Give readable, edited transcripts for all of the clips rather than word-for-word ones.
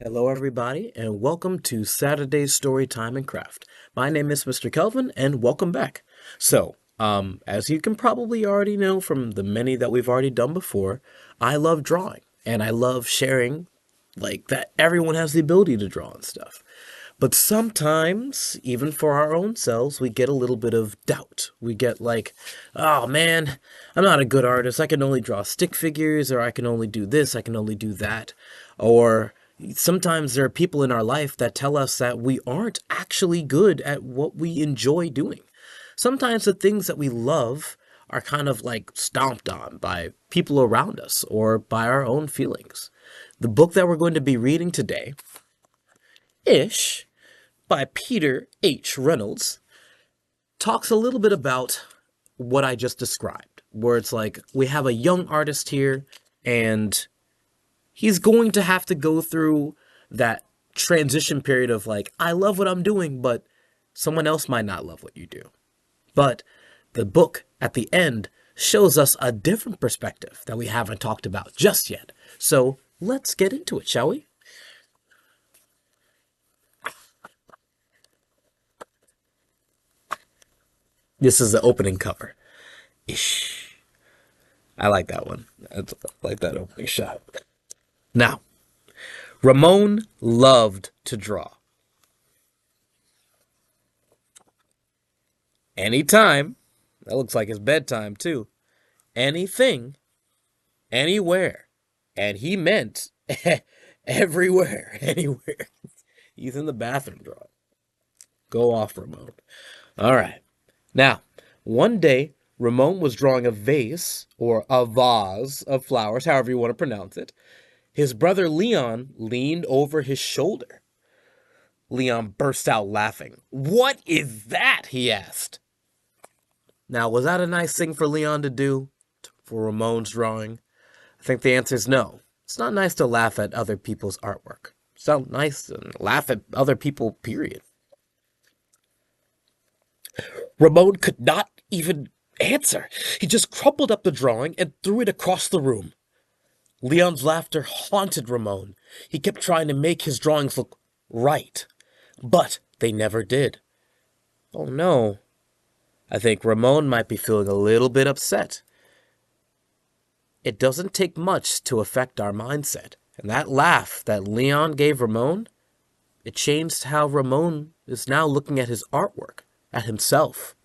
Hello, everybody, and welcome to Saturday Storytime and Craft. My name is Mr. Kelvin, and welcome back. As you can probably already know from the many that we've already done before, I love drawing, and I love sharing, like, that everyone has the ability to draw and stuff. But sometimes, even for our own selves, we get a little bit of doubt. We get like, oh man, I'm not a good artist. I can only draw stick figures, or I can only do this, I can only do that. Or sometimes there are people in our life that tell us that we aren't actually good at what we enjoy doing. Sometimes the things that we love are kind of like stomped on by people around us or by our own feelings. The book that we're going to be reading today, Ish, by Peter H. Reynolds, talks a little bit about what I just described, where it's like we have a young artist here and he's going to have to go through that transition period of like, I love what I'm doing, but someone else might not love what you do. But the book at the end shows us a different perspective that we haven't talked about just yet. So let's get into it, shall we? This is the opening cover. Ish. I like that one. I like that opening shot. Now, Ramon loved to draw. Anytime, that looks like his bedtime too. Anything, anywhere. And he meant everywhere, anywhere. He's in the bathroom drawing. Go off, Ramon. All right. Now, one day, Ramon was drawing a vase, or a vase of flowers, however you want to pronounce it. His brother Leon leaned over his shoulder. Leon burst out laughing. "What is that?" he asked. Now, was that a nice thing for Leon to do? For Ramon's drawing? I think the answer is no. It's not nice to laugh at other people's artwork. It's not nice to laugh at other people, period. Ramon could not even answer. He just crumpled up the drawing and threw it across the room. Leon's laughter haunted Ramon. He kept trying to make his drawings look right, but they never did. Oh no. I think Ramon might be feeling a little bit upset. It doesn't take much to affect our mindset. And that laugh that Leon gave Ramon, it changed how Ramon is now looking at his artwork, at himself.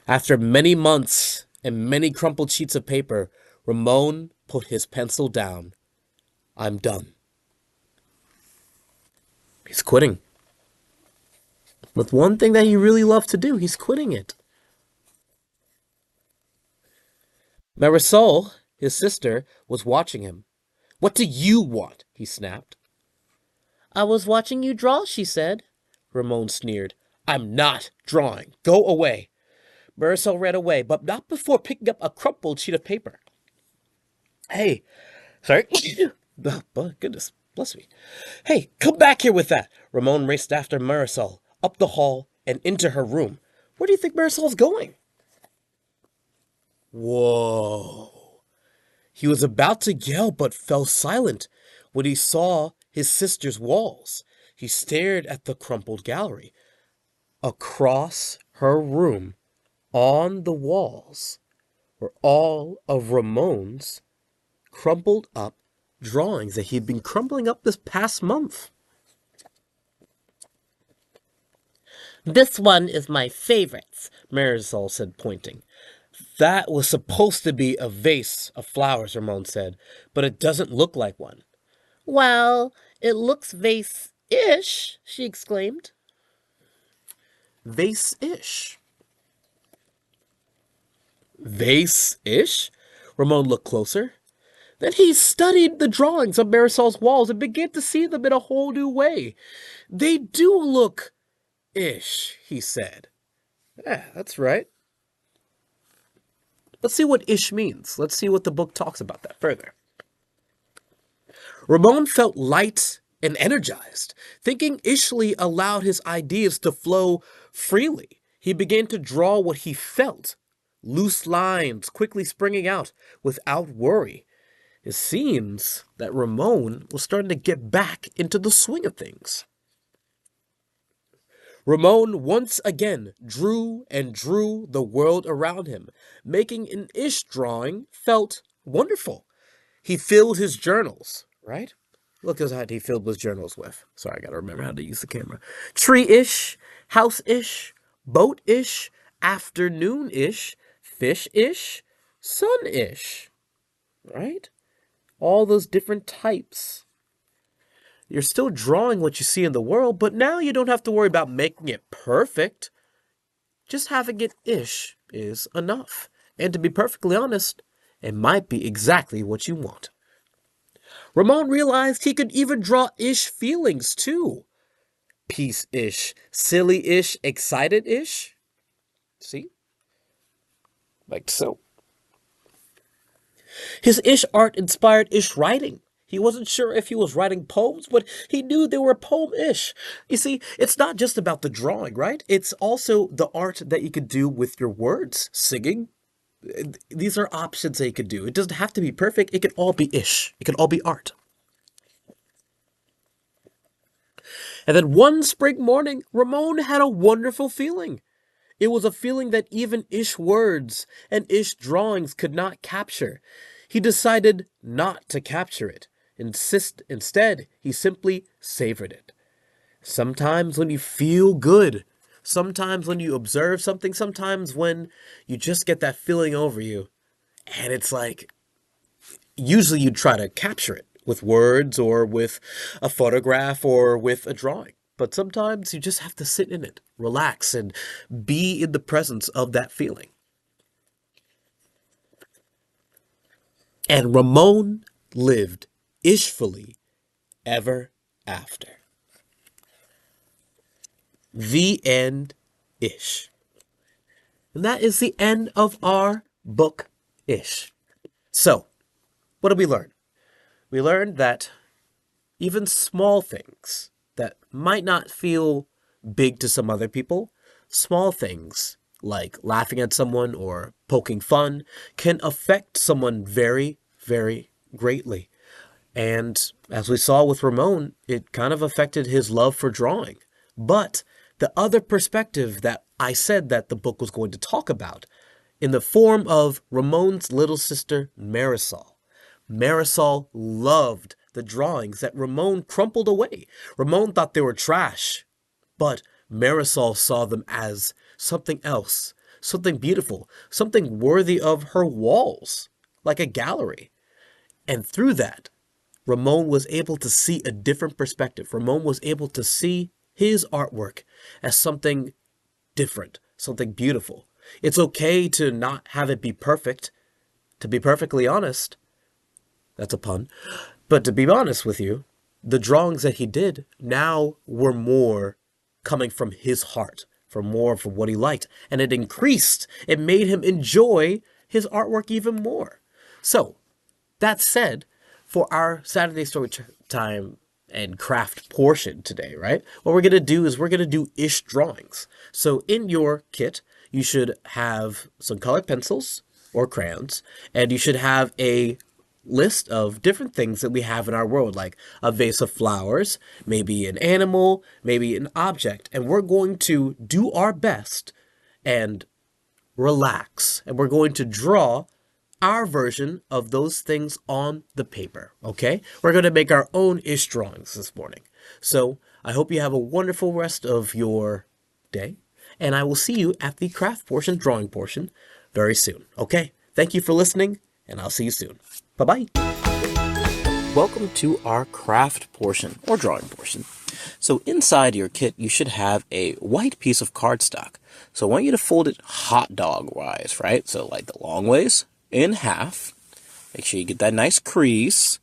After many months and many crumpled sheets of paper, Ramon put his pencil down. I'm done. He's quitting. With one thing that he really loved to do, he's quitting it. Marisol, his sister, was watching him. "What do you want?" he snapped. "I was watching you draw," she said. Ramon sneered. "I'm not drawing. Go away." Marisol ran away, but not before picking up a crumpled sheet of paper. "Hey, sorry." Oh, goodness, bless me. "Hey, come back here with that." Ramon raced after Marisol, up the hall and into her room. Where do you think Marisol's going? Whoa. He was about to yell, but fell silent when he saw his sister's walls. He stared at the crumpled gallery. Across her room, on the walls, were all of Ramon's crumpled up drawings that he'd been crumpling up this past month. "This one is my favorite," Marisol said, pointing. "That was supposed to be a vase of flowers," Ramon said, "but it doesn't look like one." "Well, it looks vase-ish," she exclaimed. Vase-ish. Vase-ish? Ramon looked closer. Then he studied the drawings on Marisol's walls and began to see them in a whole new way. "They do look ish," he said. "Yeah, that's right." Let's see what ish means. Let's see what the book talks about that further. Ramon felt light and energized. Thinking ishly allowed his ideas to flow freely. He began to draw what he felt, loose lines quickly springing out without worry. it seems that Ramon was starting to get back into the swing of things. Ramon once again drew and drew the world around him, making an ish drawing felt wonderful. He filled his journals, right? Look at what he filled his journals with. Sorry, I gotta remember how to use the camera. Tree-ish, house-ish, boat-ish, afternoon-ish, fish-ish, sun-ish, right? All those different types. You're still drawing what you see in the world, but now you don't have to worry about making it perfect. Just having it ish is enough. And to be perfectly honest, it might be exactly what you want. Ramon realized he could even draw ish feelings too. Peace-ish, silly-ish, excited-ish. See? Like so. His ish art inspired ish writing. He wasn't sure if he was writing poems, but he knew they were poem-ish. You see, it's not just about the drawing, right? It's also the art that you could do with your words, singing. These are options that you could do. It doesn't have to be perfect. It can all be ish. It can all be art. And then one spring morning, Ramon had a wonderful feeling. It was a feeling that even ish words and ish drawings could not capture. He decided not to capture it. Instead, he simply savored it. Sometimes when you feel good, sometimes when you observe something, sometimes when you just get that feeling over you, and it's like, usually you try to capture it with words or with a photograph or with a drawing. But sometimes you just have to sit in it, relax, and be in the presence of that feeling. And Ramon lived ishfully ever after. The end ish. And that is the end of our book ish. So, what did we learn? We learned that even small things that might not feel big to some other people, small things like laughing at someone or poking fun can affect someone very, very greatly. And as we saw with Ramon, it kind of affected his love for drawing. But the other perspective that I said that the book was going to talk about, in the form of Ramon's little sister, Marisol. Marisol loved the drawings that Ramon crumpled away. Ramon thought they were trash, but Marisol saw them as something else, something beautiful, something worthy of her walls, like a gallery. And through that, Ramon was able to see a different perspective. Ramon was able to see his artwork as something different, something beautiful. It's okay to not have it be perfect. To be perfectly honest, that's a pun, but to be honest with you, the drawings that he did now were more coming from his heart, from more from what he liked, and it increased. It made him enjoy his artwork even more. So, that said, for our Saturday story time and craft portion today, right? What we're going to do is we're going to do ish drawings. So in your kit, you should have some colored pencils or crayons, and you should have a list of different things that we have in our world, like a vase of flowers, maybe an animal, maybe an object. And we're going to do our best and relax. And we're going to draw our version of those things on the paper, okay? We're going to make our own ish drawings this morning. So I hope you have a wonderful rest of your day, and I will see you at the craft portion, drawing portion, very soon, okay? Thank you for listening, and I'll see you soon. Bye-bye. Welcome to our craft portion, or drawing portion. So inside your kit, you should have a white piece of cardstock. So I want you to fold it hot dog-wise, right? So like the long ways, in half. Make sure you get that nice crease.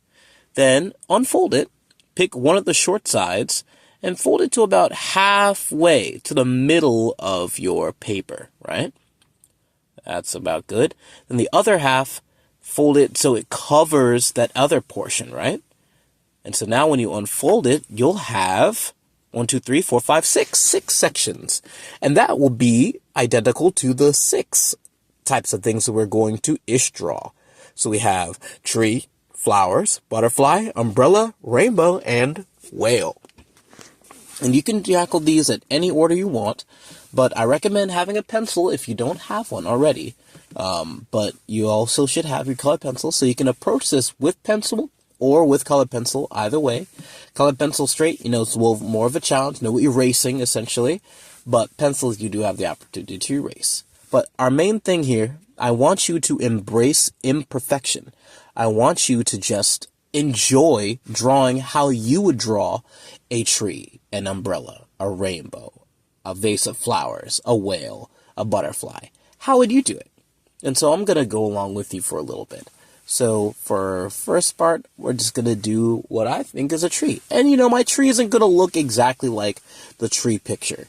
Then unfold it, pick one of the short sides, and fold it to about halfway to the middle of your paper, right? That's about good. Then the other half, fold it so it covers that other portion, right? And so now when you unfold it, you'll have 6 sections. And that will be identical to the 6 types of things that we're going to ish draw. So we have tree, flowers, butterfly, umbrella, rainbow, and whale. And you can tackle these at any order you want, but I recommend having a pencil if you don't have one already. But you also should have your colored pencil, so you can approach this with pencil or with colored pencil, either way. Colored pencil straight, it's more of a challenge, no erasing, essentially. But pencils, you do have the opportunity to erase. But our main thing here, I want you to embrace imperfection. I want you to just enjoy drawing how you would draw a tree, an umbrella, a rainbow, a vase of flowers, a whale, a butterfly. How would you do it? And so I'm going to go along with you for a little bit. So for first part, we're just going to do what I think is a tree. And my tree isn't going to look exactly like the tree picture,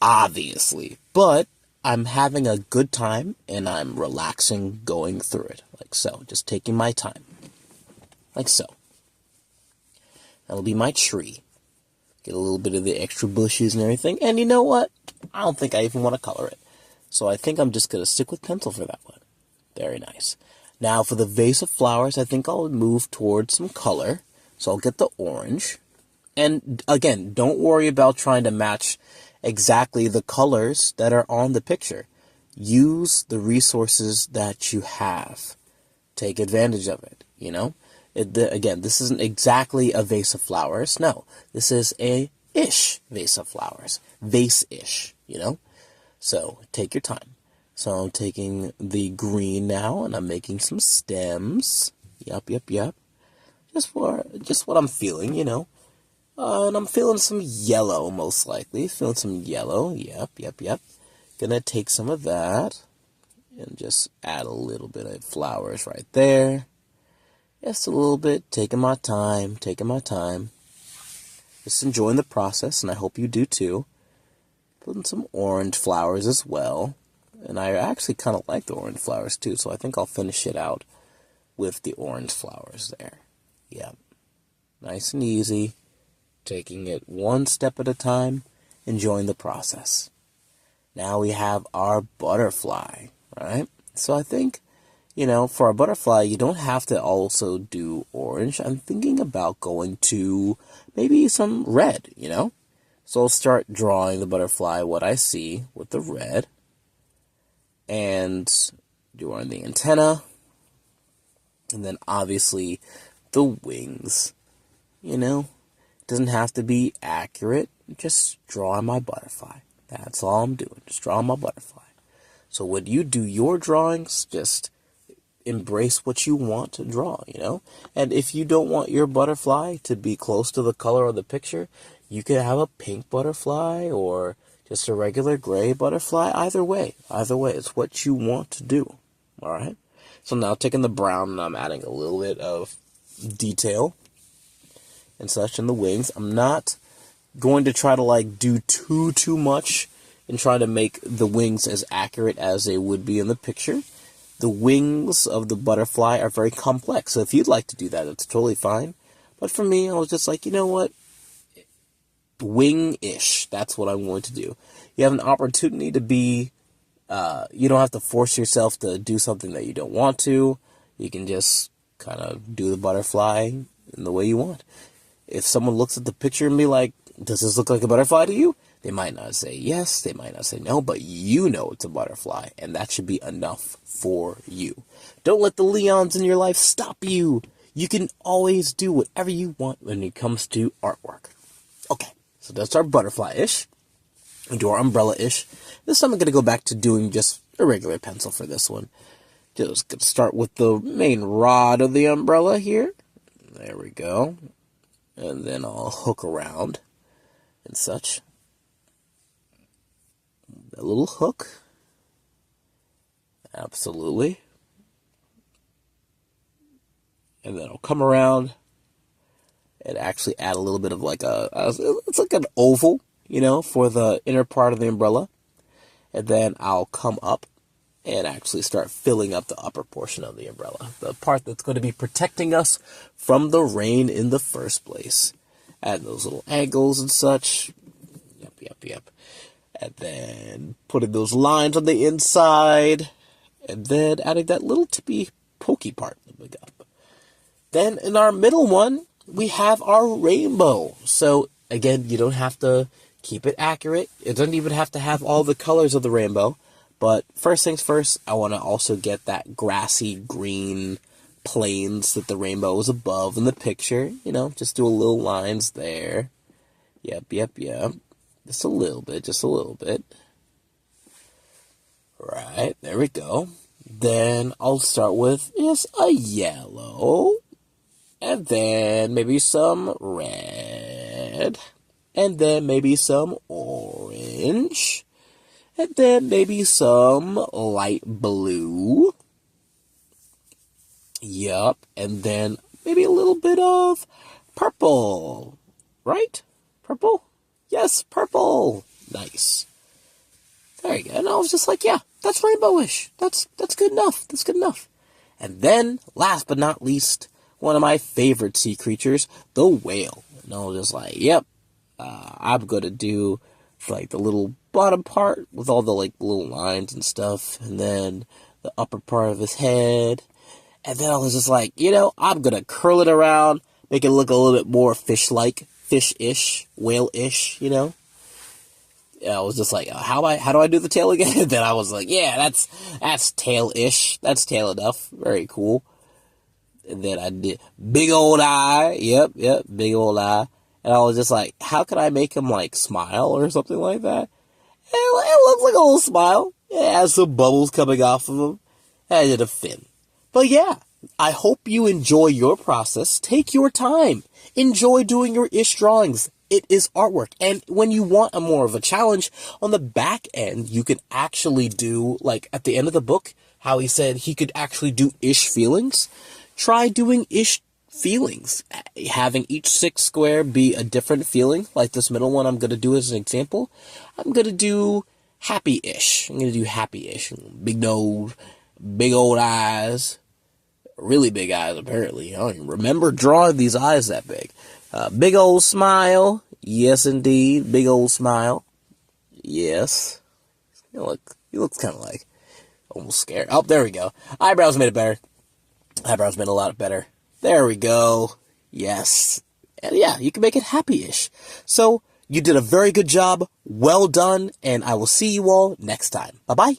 obviously. But I'm having a good time and I'm relaxing going through it. Like so, just taking my time. Like so. That'll be my tree. Get a little bit of the extra bushes and everything. And you know what? I don't think I even want to color it. So I think I'm just going to stick with pencil for that one. Very nice. Now for the vase of flowers, I think I'll move towards some color. So I'll get the orange. And again, don't worry about trying to match exactly the colors that are on the picture. Use the resources that you have. Take advantage of it, Again, this isn't exactly a vase of flowers. No, this is a vase of flowers. Vase-ish, So take your time. So I'm taking the green now, and I'm making some stems. Yep. Just what I'm feeling, and I'm feeling some yellow, most likely. Feeling some yellow. Yep. Gonna take some of that and just add a little bit of flowers right there. Just a little bit. Taking my time. Just enjoying the process, and I hope you do too. Putting some orange flowers as well. And I actually kind of like the orange flowers too, so I think I'll finish it out with the orange flowers there. Yep. Nice and easy. Taking it one step at a time, enjoying the process. Now we have our butterfly, right? So I think, for a butterfly, you don't have to also do orange. I'm thinking about going to maybe some red, So I'll start drawing the butterfly, what I see, with the red. And drawing the antenna. And then obviously the wings, Doesn't have to be accurate. Just drawing my butterfly. That's all I'm doing. Just drawing my butterfly. So when you do your drawings, just embrace what you want to draw, And if you don't want your butterfly to be close to the color of the picture, you could have a pink butterfly or just a regular gray butterfly. Either way, it's what you want to do. All right. So now taking the brown and I'm adding a little bit of detail and such in the wings. I'm not going to try to do too much and try to make the wings as accurate as they would be in the picture. The wings of the butterfly are very complex. So if you'd like to do that, it's totally fine. But for me, I was just like, you know what? Wing-ish. That's what I'm going to do. You have an opportunity to be, you don't have to force yourself to do something that you don't want to. You can just kind of do the butterfly in the way you want. If someone looks at the picture and be like, does this look like a butterfly to you? They might not say yes, they might not say no, but it's a butterfly, and that should be enough for you. Don't let the Leons in your life stop you. You can always do whatever you want when it comes to artwork. Okay, so that's our butterfly-ish. We do our umbrella-ish. This time I'm going to go back to doing just a regular pencil for this one. Just going to start with the main rod of the umbrella here. There we go. And then I'll hook around and such. A little hook. Absolutely. And then I'll come around and actually add a little bit of it's like an oval, for the inner part of the umbrella. And then I'll come up and actually start filling up the upper portion of the umbrella. The part that's going to be protecting us from the rain in the first place. Add those little angles and such. Yep. And then putting those lines on the inside. And then adding that little tippy pokey part that we got. Then in our middle one, we have our rainbow. So again, you don't have to keep it accurate. It doesn't even have to have all the colors of the rainbow. But first things first, I want to also get that grassy green plains that the rainbow is above in the picture. You know, just do a little lines there. Yep. Just a little bit. Right, there we go. Then I'll start with just a yellow. And then maybe some red. And then maybe some orange. And then maybe some light blue. Yup. And then maybe a little bit of purple. Right? Purple? Yes, purple. Nice. There you go. And I was just like, yeah, that's rainbowish. That's good enough. That's good enough. And then, last but not least, one of my favorite sea creatures, the whale. And I was just like, yep, I'm going to do like the little bottom part with all the like little lines and stuff. And then the upper part of his head. And then I was just like, you know, I'm going to curl it around, make it look a little bit more fish-like, fish-ish, whale-ish, you know. I was just like, how do I do the tail again? And then I was like, yeah, that's tail-ish. That's tail enough. Very cool. And then I did big old eye. Yep, big old eye. And I was just like, how could I make him like smile or something like that? And it looks like a little smile. It has some bubbles coming off of him. And I did a fin. But yeah, I hope you enjoy your process. Take your time. Enjoy doing your ish drawings. It is artwork. And when you want a more of a challenge, on the back end, you can actually do, like at the end of the book, how he said he could actually do ish feelings. Try doing ish feelings. Having each 6 square be a different feeling. Like this middle one I'm going to do as an example. I'm going to do happy-ish. I'm going to do happy-ish. Big nose, big old eyes. Really big eyes, apparently. I don't even remember drawing these eyes that big. Big old smile. Yes, indeed. Big old smile. Yes. He looks kind of like almost scared. Oh, there we go. Eyebrows made it better. Eyebrows made a lot better. There we go. Yes. And yeah, you can make it happy-ish. So, you did a very good job. Well done. And I will see you all next time. Bye-bye.